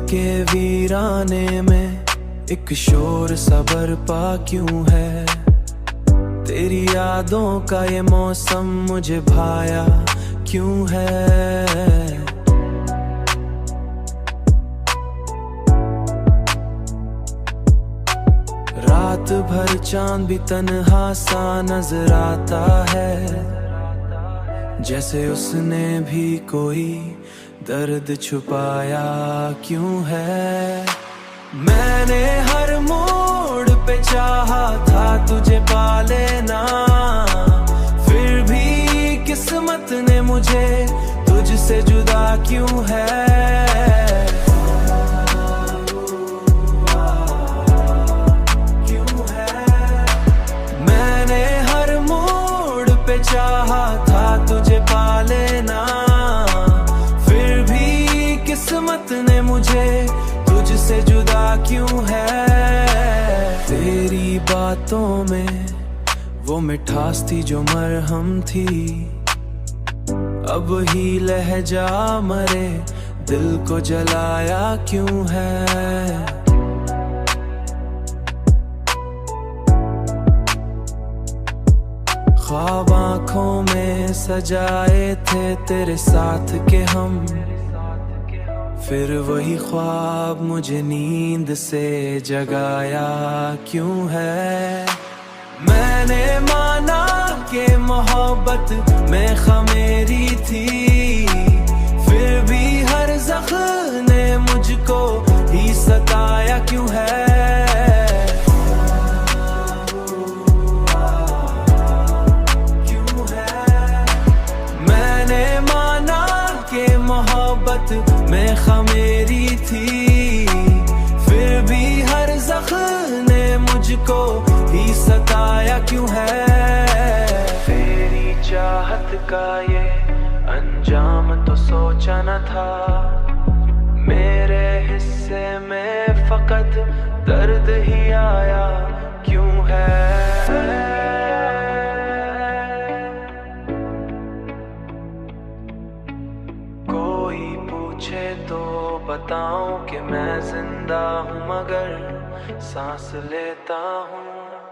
के वीराने में एक शोर सा बरपा क्यों है। तेरी यादों का ये मौसम मुझे भाया क्यों है। रात भर चांद भी तन्हा सा नजर आता है, जैसे उसने भी कोई दर्द छुपाया क्यों है। मैंने हर मोड़ पे चाहा था तुझे पा लेना, फिर भी किस्मत ने मुझे तुझसे जुदा क्यों है। मैंने हर मोड़ पे चाहा था तुझे पा लेना, फिर भी किस्मत ने मुझे तुझसे जुदा क्यों है। तेरी बातों में वो मिठास थी जो मरहम थी, अब ही लहजा मरे दिल को जलाया क्यों है। ख्वाब आँखों में सजाए थे तेरे साथ के हम, फिर वही ख्वाब मुझे नींद से जगाया क्यों है। मैंने माना कि मोहब्बत में खमेरी थी, फिर भी हर ज़ख्म ने मुझको ही सताया क्यों है। मैंने माना कि मोहब्बत में खमेरी थी, फिर भी हर ज़ख्म ने मुझको ही सताया क्यों है। तेरी चाहत का ये अंजाम तो सोचा न था, मेरे हिस्से में फकत दर्द ही आया क्यों है। पूछे तो बताऊं कि मैं जिंदा हूँ मगर सांस लेता हूँ।